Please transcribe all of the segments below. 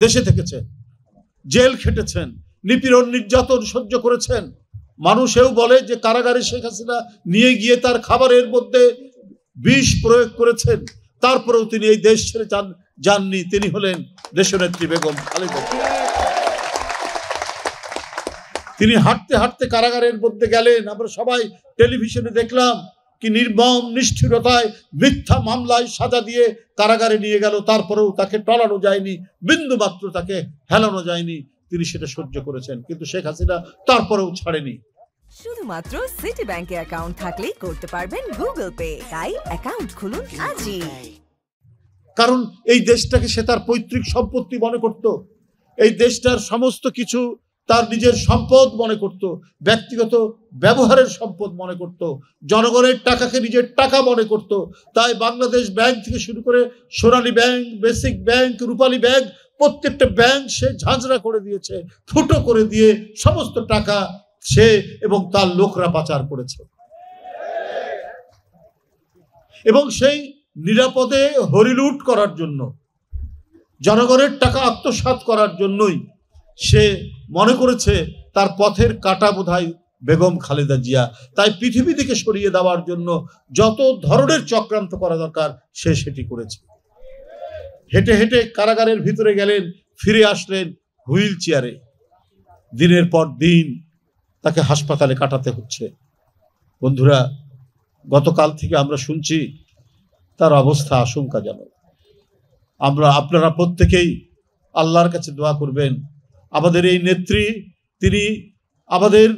দেশে থেকেছেন, জেল খেটেছেন, নিপীড়ন নির্যাতন সহ্য করেছেন। মানুষেও বলে যে কারাগারে শেখ হাসিনা নিয়ে গিয়ে তার খাবারের মধ্যে বিষ প্রয়োগ করেছেন, তারপরেও তিনি এই দেশ ছেড়ে যাননি। তিনি হলেন দেশনেত্রী বেগম খালেদা জিয়া। তিনি হাঁটতে হাঁটতে কারাগারের মধ্যে গেলেন, আমরা সবাই টেলিভিশনে দেখলাম কি নির্মম নিষ্ঠুরতায় মিথ্যা মামলায় সাজা দিয়ে কারাগারে নিয়ে গেল, তারপরেও তাকে টলানো যায়নি, বিন্দু মাত্র তাকে হেলানো যায়নি। তিনি সেটা সহ্য করেছেন, কিন্তু শেখ হাসিনা তারপরেও ছাড়েনি। শুধুমাত্র সিটি ব্যাংকে অ্যাকাউন্ট থাকলেই করতে পারবেন গুগল পে। তাই অ্যাকাউন্ট খুলুন আজই। কারণ এই দেশটাকে সে তার পৈতৃক সম্পত্তি মনে করত, এই দেশটার সমস্ত কিছু তার নিজের সম্পদ মনে করত, ব্যক্তিগত ব্যবহারের সম্পদ মনে করত, জনগণের টাকাকে নিজের টাকা মনে করত। তাই বাংলাদেশ ব্যাংক থেকে শুরু করে সোনালী ব্যাংক, বেসিক ব্যাংক, রূপালী ব্যাংক, প্রত্যেকটা ব্যাংক সে ঝাঁঝরা করে দিয়েছে, ফুটো করে দিয়ে সমস্ত টাকা সে এবং তার লোকরা পাচার করেছে। এবং সেই নিরাপদে হরিলুট করার জন্য, জনগণের টাকা আত্মসাৎ করার জন্যই সে মনে করেছে তার পথের কাঁটা বোধহয় বেগম খালেদা জিয়া। তাই পৃথিবী থেকে সরিয়ে দেওয়ার জন্য যত ধরনের চক্রান্ত করা দরকার সে সেটি করেছে। হেঁটে হেঁটে কারাগারের ভিতরে গেলেন, ফিরে আসলেন হুইল চেয়ারে। দিনের পর দিন তাকে হাসপাতালে কাটাতে হচ্ছে। বন্ধুরা, গতকাল থেকে আমরা শুনছি তার অবস্থা আশঙ্কাজনক। আপনারা প্রত্যেকেই আল্লাহর কাছে দোয়া করবেন, আমাদের এই নেত্রী, তিনি আমাদের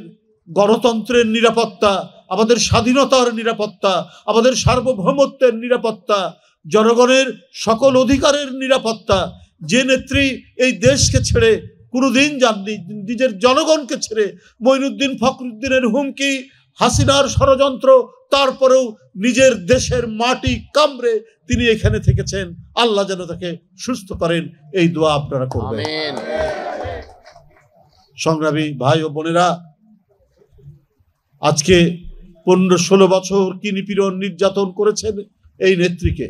গণতন্ত্রের নিরাপত্তা, আমাদের স্বাধীনতার নিরাপত্তা, আমাদের সার্বভৌমত্বের নিরাপত্তা, জনগণের সকল অধিকারের নিরাপত্তা। যে নেত্রী এই দেশকে ছেড়ে কোনোদিন যাননি, নিজের জনগণকে ছেড়ে, মঈনুদ্দিন ফখরুদ্দিনের হুমকি, হাসিনার ষড়যন্ত্র, তারপরেও নিজের দেশের মাটি কামড়ে তিনি এখানে থেকেছেন। আল্লাহ যেন তাকে সুস্থ করেন, এই দোয়া আপনারা করবেন। সংগ্রামী ভাই ও বোনেরা, আজকে 15-16 বছর কি নিপীড়ন নির্যাতন করেছেন এই নেত্রীকে।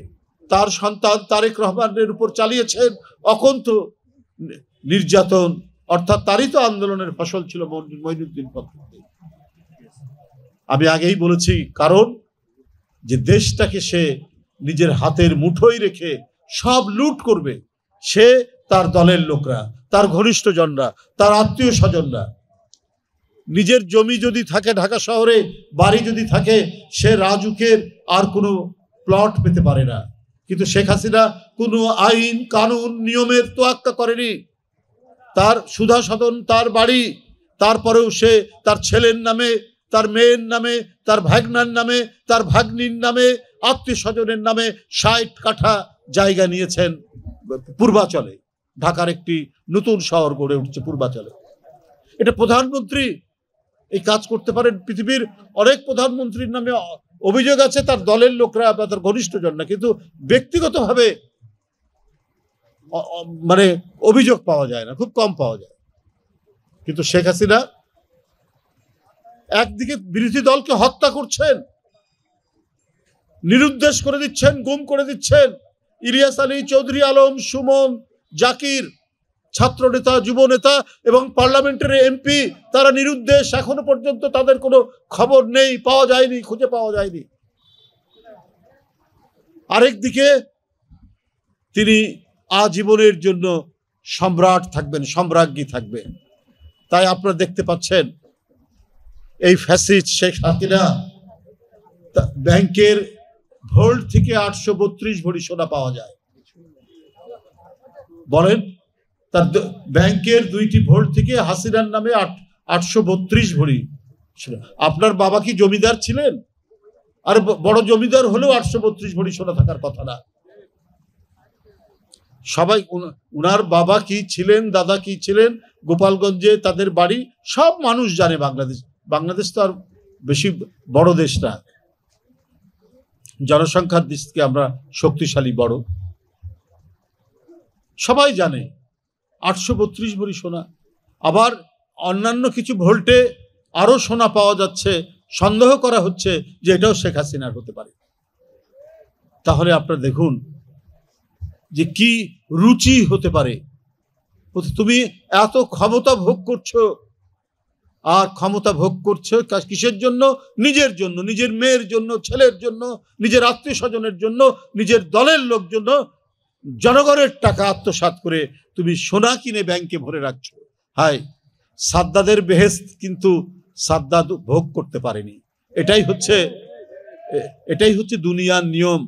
তার সন্তান তারেক রহমানের উপর চালিয়েছেন অকন্ঠ নির্যাতন, অর্থাৎ তারই তো আন্দোলনের ফসল ছিল মঈনুদ্দিন ফখরুদ্দিন। আমি আগেই বলেছি, কারণ যে দেশটাকে সে নিজের হাতের মুঠোয় রেখে সব লুট করবে, সে, তার দলের লোকরা, তার ঘনিষ্ঠজনরা, তার আত্মীয় স্বজনরা। নিজের জমি যদি থাকে ঢাকা শহরে, বাড়ি যদি থাকে, সে রাজুকের আর কোনো প্লট পেতে পারে না। কিন্তু শেখ হাসিনা কোনো আইন কানুন নিয়মের তোয়াক্কা করেনি। তার সুধা সদন তার বাড়ি, তারপরেও সে তার ছেলের নামে, তার মেয়ের নামে, তার ভাগনার নামে, তার ভাগ্নির নামে, আত্মীয় স্বজনের নামে 60 কাঠা জায়গা নিয়েছেন পূর্বাচলে। ঢাকার একটি নতুন শহর গড়ে উঠছে পূর্বাচলে। এটা প্রধানমন্ত্রী এই কাজ করতে পারেন? পৃথিবীর অনেক প্রধানমন্ত্রীর নামে অভিযোগ আছে, তার দলের লোকরা বা তার ঘনিষ্ঠজন না, কিন্তু ব্যক্তিগতভাবে মানে অভিযোগ পাওয়া যায় না, খুব কম পাওয়া যায়। কিন্তু শেখ হাসিনা একদিকে বিরোধী দলকে হত্যা করছেন, নিরুদ্দেশ করে দিচ্ছেন, গুম করে দিচ্ছেন। ইলিয়াস আলী, চৌধুরী আলম, সুমন, জাকির, ছাত্র নেতা, যুব নেতা এবং পার্লামেন্টের এমপি, তারা নিরুদ্দেশ। এখনো পর্যন্ত তাদের কোনো খবর নেই, পাওয়া যায়নি, খুঁজে পাওয়া যায়নি। আরেকদিকে তিনি আজীবনের জন্য সম্রাট থাকবেন, সম্রাজ্ঞী থাকবেন। তাই আপনারা দেখতে পাচ্ছেন এই ফ্যাসিস্ট শেখ হাসিনা ব্যাংকের ভোল্ট থেকে 832 ভরি সোনা পাওয়া যায়। বলেন, তার ব্যাংকের 2টি ভোল্ট থেকে হাসিনার নামে 832 ভরি। আপনার বাবা কি জমিদার ছিলেন? আর বড় জমিদার হলেও 832 ভরি সোনা থাকার কথা না। সবাই, উনার বাবা কি ছিলেন, দাদা কি ছিলেন, গোপালগঞ্জে তাদের বাড়ি, সব মানুষ জানে। বাংলাদেশ তো আর বেশি বড় দেশ না, জনসংখ্যার দিক থেকে আমরা শক্তিশালী বড়, সবাই জানে। 832 ভরি সোনা। আবার অন্যান্য কিছু ভোল্টে আরো সোনা পাওয়া যাচ্ছে, সন্দেহ করা হচ্ছে যে এটাও শেখ হাসিনার হতে পারে। তাহলে আপনারা দেখুন যে কি রুচি হতে পারে তুমি এত ক্ষমতা ভোগ করছো, আর ক্ষমতা ভোগ করছো কিসের জন্য? নিজের জন্য, নিজের মেয়ের জন্য, ছেলের জন্য, নিজের আত্মীয় স্বজনের জন্য, নিজের দলের লোক জন্য। জনগণের টাকা আত্মসাৎ করে তুমি সোনা কিনে ব্যাংকে ভরে রাখছো। হায়, সাদ্দাদের বেহেশত কিন্তু সাদ্দাদ ভোগ করতে পারেনি। এটাই হচ্ছে দুনিয়ার নিয়ম।